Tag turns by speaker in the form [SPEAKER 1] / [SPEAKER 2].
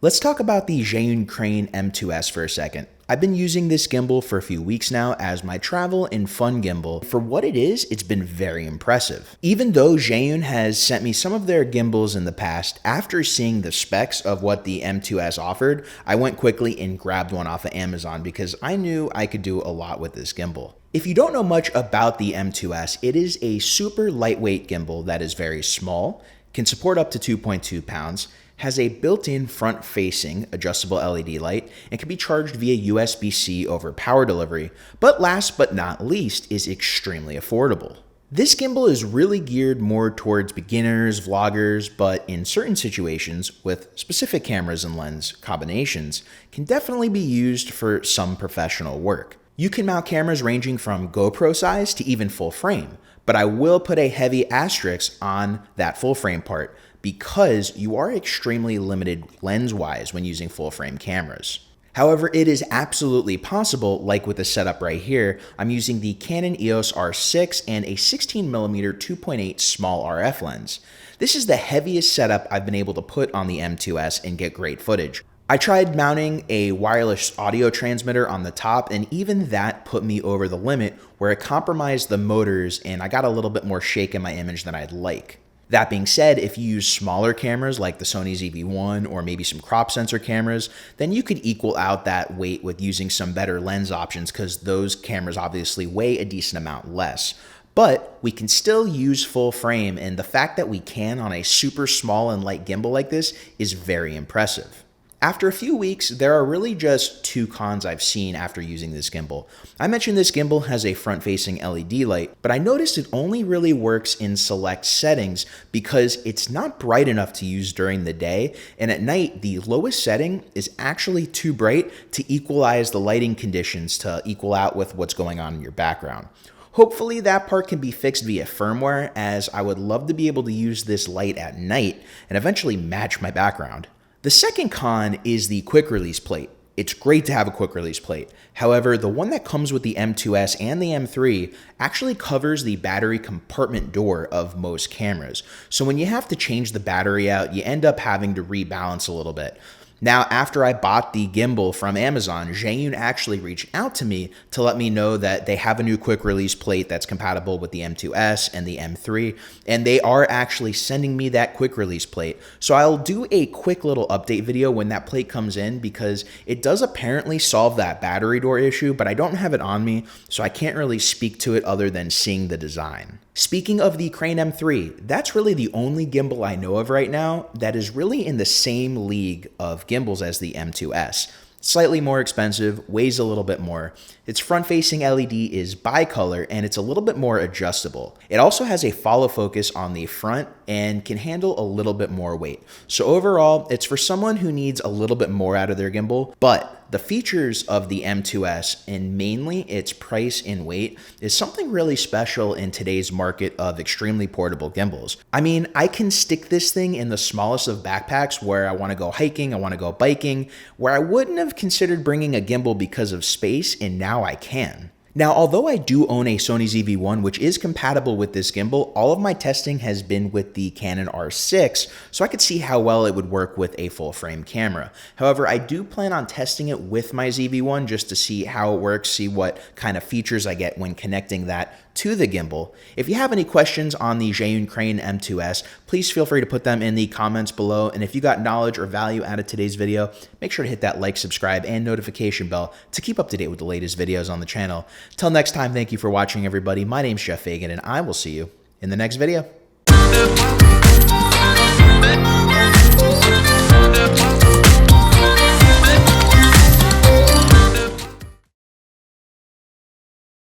[SPEAKER 1] Let's talk about the Zhiyun Crane M2s for a second. I've been using this gimbal for a few weeks now as my travel and fun gimbal. For what it is, it's been very impressive. Even though Zhiyun has sent me some of their gimbals in the past, after seeing the specs of what the M2s offered, I went quickly and grabbed one off of Amazon because I knew I could do a lot with this gimbal. If you don't know much about the M2s, it is a super lightweight gimbal that is very small, can support up to 2.2 pounds, has a built-in front-facing adjustable LED light, and can be charged via USB-C over power delivery, but last but not least is extremely affordable. This gimbal is really geared more towards beginners, vloggers, but in certain situations, with specific cameras and lens combinations, can definitely be used for some professional work. You can mount cameras ranging from GoPro size to even full frame, but I will put a heavy asterisk on that full frame part because you are extremely limited lens-wise when using full-frame cameras. However, it is absolutely possible, like with the setup right here. I'm using the Canon EOS R6 and a 16mm 2.8 small RF lens. This is the heaviest setup I've been able to put on the M2s and get great footage. I tried mounting a wireless audio transmitter on the top, and even that put me over the limit where it compromised the motors and I got a little bit more shake in my image than I'd like. That being said, if you use smaller cameras like the Sony ZV1 or maybe some crop sensor cameras, then you could equal out that weight with using some better lens options because those cameras obviously weigh a decent amount less. But we can still use full frame, and the fact that we can on a super small and light gimbal like this is very impressive. After a few weeks, there are really just two cons I've seen after using this gimbal. I mentioned this gimbal has a front-facing LED light, but I noticed it only really works in select settings because it's not bright enough to use during the day, and at night, the lowest setting is actually too bright to equalize the lighting conditions to equal out with what's going on in your background. Hopefully that part can be fixed via firmware, as I would love to be able to use this light at night and eventually match my background. The second con is the quick release plate. It's great to have a quick release plate. However, the one that comes with the M2s and the M3 actually covers the battery compartment door of most cameras. So when you have to change the battery out, you end up having to rebalance a little bit. Now, after I bought the gimbal from Amazon, Zhiyun actually reached out to me to let me know that they have a new quick release plate that's compatible with the M2s and the M3, and they are actually sending me that quick release plate. So I'll do a quick little update video when that plate comes in because it does apparently solve that battery door issue, but I don't have it on me, so I can't really speak to it other than seeing the design. Speaking of the Crane M3, that's really the only gimbal I know of right now that is really in the same league of gimbals as the M2s. Slightly more expensive, weighs a little bit more. Its front-facing LED is bicolor and it's a little bit more adjustable. It also has a follow focus on the front and can handle a little bit more weight. So overall, it's for someone who needs a little bit more out of their gimbal, but the features of the M2s, and mainly its price and weight, is something really special in today's market of extremely portable gimbals. I mean, I can stick this thing in the smallest of backpacks where I want to go hiking, I want to go biking, where I wouldn't have considered bringing a gimbal because of space, and now I can. Now, although I do own a Sony ZV1, which is compatible with this gimbal, all of my testing has been with the Canon R6, so I could see how well it would work with a full-frame camera. However, I do plan on testing it with my ZV1 just to see how it works, see what kind of features I get when connecting that to the gimbal. If you have any questions on the Zhiyun Crane M2s, please feel free to put them in the comments below. And if you got knowledge or value out of today's video, make sure to hit that like, subscribe, and notification bell to keep up to date with the latest videos on the channel. Till next time, thank you for watching, everybody. My name's Geoff Fagien, and I will see you in the next video.